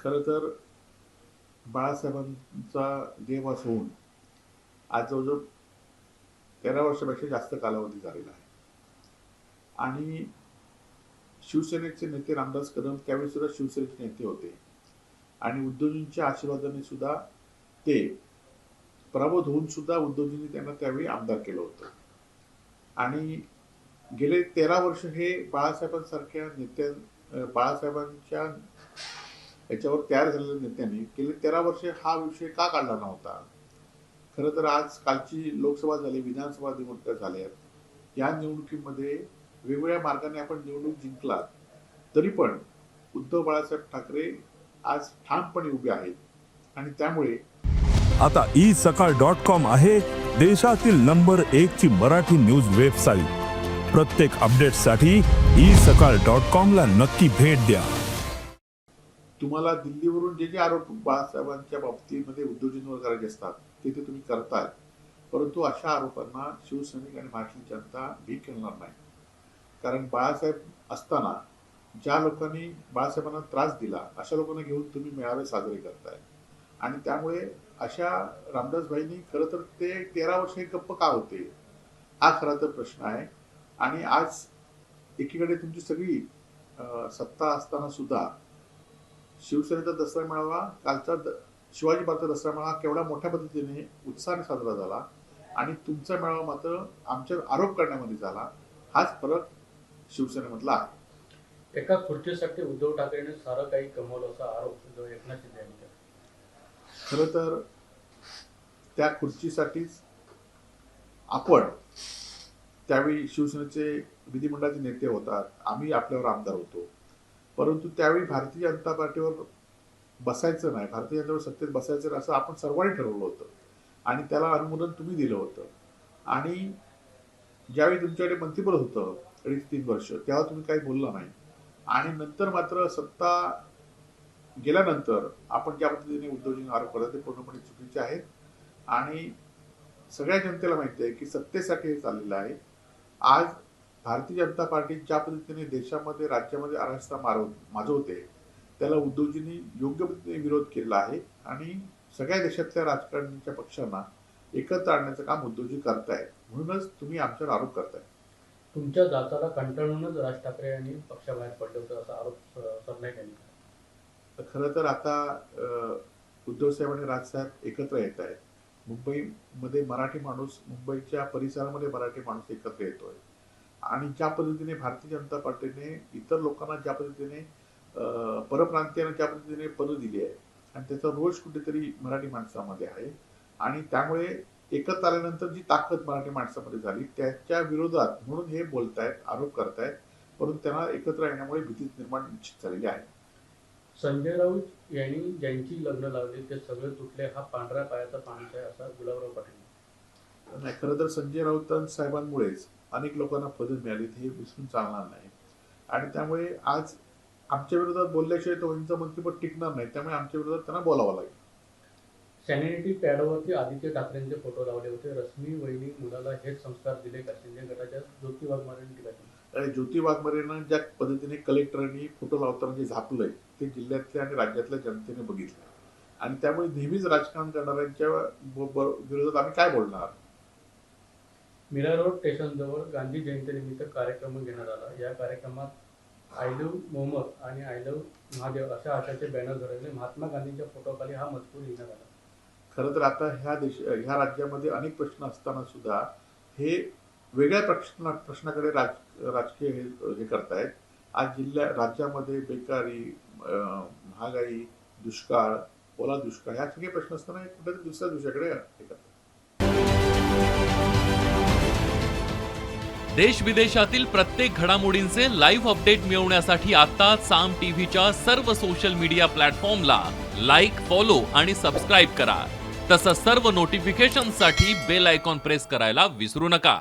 खरं तर बाळासाहेबांचा देहवास होऊन आज जवळजवळ 13 वर्षापेक्षा जास्त कालावधी झालेला आहे. आणि शिवसेनेचे नेते रामदास कदम त्यावेळी सुद्धा शिवसेनेचे नेते होते आणि उद्धवजींच्या आशीर्वादाने सुद्धा ते पराभूत होऊन सुद्धा उद्धवजींनी त्यांना त्यावेळी आमदार केलं होतं. आणि गेले 13 वर्ष हे बाळासाहेबांसारख्या बाळासाहेबांच्या याच्यावर तयार झालेल्या नेत्यांनी गेले 13 वर्षे हा विषय का काढला नव्हता. खरं तर आज कालची लोकसभा झाली, विधानसभा निवडणुका झाल्या. या निवडणुकीमध्ये वेगवेगळ्या मार्गाने आपण निवडणूक जिंकला तरी पण उद्धव बाळासाहेब ठाकरे आज ठामपणे उभे आहेत आणि त्यामुळे आता isakal.com आहे देशातील नंबर 1 ची मराठी न्यूज वेबसाईट. प्रत्येक अपडेटसाठी isakal.com ला नक्की भेट द्या. तुम्हाला दिल्लीवरून जे आरोप बाळासाहेबांच्या बाबतीमध्ये उद्धवजींवर करायचे असतात ते तुम्ही करताय, परंतु अशा आरोपांना शिवसैनिक आणि महाराष्ट्राची जनता भीक घालणार नाही. कारण बाळासाहेब असताना ज्या लोकांनी बाळासाहेबांना त्रास दिला अशा लोकांना घेऊन तुम्ही मेळावे साजरे करताय आणि त्यामुळे अशा रामदासभाईंनी खरं तर ते 13 वर्ष गप्प का होते हा खरा तर प्रश्न आहे. आणि आज एकीकडे तुमची सगळी सत्ता असताना सुद्धा शिवसेनेचा दसरा मेळावा कालचा शिवाजी पार्कचा दसरा मेळावा केवढा मोठ्या पद्धतीने उत्साहाने साजरा झाला आणि तुमचा मेळावा मात्र आमच्या आरोप करण्यामध्ये झाला. हाच फरक शिवसेनेमधला आहे. एका खुर्चीसाठी उद्धव ठाकरेंनी सारं काही कमवलं असा आरोप एकनाथ शिंदे यांनी केला. खरं तर त्या खुर्चीसाठीच आपण त्यावेळी शिवसेनेचे विधिमंडळाचे नेते होतात, आम्ही आपल्यावर आमदार होतो, परंतु त्यावेळी भारतीय जनता पार्टीवर बसायचं नाही, भारतीय जनता सत्तेत बसायचं नाही असं आपण सर्वांनी ठरवलं होतं आणि त्याला अनुमोदन तुम्ही दिलं होतं. आणि ज्यावेळी तुमच्याकडे मंत्रिपद होतं 3 वर्ष तेव्हा तुम्ही काही बोलला नाही आणि नंतर मात्र सत्ता गेल्यानंतर आपण ज्या पद्धतीने उद्धवजींना आरोप करतात ते पूर्णपणे चुकीचे आहेत आणि सगळ्या जनतेला माहिती आहे की सत्तेसाठी हे चाललेलं आहे. आज भारतीय जनता पार्टी ज्या पद्धतीने देशामध्ये राज्यामध्ये अराजकता माजवते त्याला उद्धवजींनी योग्य पद्धतीने विरोध केला आहे आणि सगळ्या देशातल्या राजकारण्यांच्या पक्षांना एकत्र आणण्याचं काम उद्धवजी करतायत. म्हणूनच तुम्ही आमच्यावर आरोप करताय. तुमच्या जाचाला कंटाळूनच राज ठाकरे यांनी पक्षाबाहेर पडले होते असा आरोप सरनाईक यांनी केला. खरं तर आता उद्धव साहेब आणि राजसाहेब एकत्र येत आहेत. मुंबईमध्ये मराठी माणूस, मुंबईच्या परिसरामध्ये मराठी माणूस एकत्र येतोय आणि ज्या पद्धतीने भारतीय जनता पार्टीने इतर लोकांना ज्या पद्धतीने परप्रांतीयांना ज्या पद्धतीने पदं दिली आहे आणि त्याचा रोष कुठेतरी मराठी माणसामध्ये आहे आणि त्यामुळे एकत्र आल्यानंतर जी ताकद मराठी माणसामध्ये झाली त्याच्या विरोधात म्हणून हे बोलतायत, आरोप करतायत, परंतु त्यांना एकत्र येण्यामुळे भीती निर्माण निश्चित झालेली आहे. संजय राऊत यांनी ज्यांची लग्न लावली ते सगळे तुटले, हा पांढऱ्या पायाचा पाणीच आहे असा गुलाबराव पाटील. नाही, खरं तर संजय राऊत साहेबांमुळेच अनेक लोकांना पदं मिळाली हे विसरून चालणार नाही आणि त्यामुळे आज आमच्या विरोधात बोलल्याशिवाय तो मंत्रिपद टिकणार नाही, त्यामुळे आमच्या विरोधात त्यांना बोलावं लागेल. सॅनिटरी पॅडवरती आदित्य ठाकरेंचे फोटो लावले होते. रश्मी वहिनी मुलाला हेच संस्कार दिले का? शिंदे गटाच्या ज्योती वाघमारेंनी टीका केली. ज्योती वाघमारेंना ज्या पद्धतीने कलेक्टरांनी फोटो लावताना जे झापलंय ते जिल्ह्यातल्या आणि राज्यातल्या जनतेने बघितलं आणि त्यामुळे नेहमीच राजकारण करणाऱ्यांच्या विरोधात आम्ही काय बोलणार. मीरा रोड स्टेशनजवळ गांधी जयंतीनिमित्त कार्यक्रम घेण्यात आला. या कार्यक्रमात आय लव्ह मोहम्मद आणि आय लव्ह महादेव अशा आशयाचे बॅनर धरले. महात्मा गांधींच्या फोटोखाली हा मजकूर लिहिण्यात आला. खरं तर आता ह्या राज्यामध्ये अनेक प्रश्न असताना सुद्धा हे वेगळ्या प्रश्नाकडे राजकीय हे करतायत. आज राज्यामध्ये बेकारी, महागाई, दुष्काळ, ओला दुष्काळ ह्या सगळे प्रश्न असताना कुठेतरी दुसऱ्या दिवसाकडे हे करतात. देश विदेशातील प्रत्येक घडामोडींचे लाईव्ह अपडेट मिळवण्यासाठी आता साम टीव्हीच्या सर्व सोशल मीडिया प्लॅटफॉर्मला लाईक, फॉलो आणि सबस्क्राईब करा. तसंच सर्व नोटिफिकेशनसाठी बेल आयकॉन प्रेस करायला विसरू नका.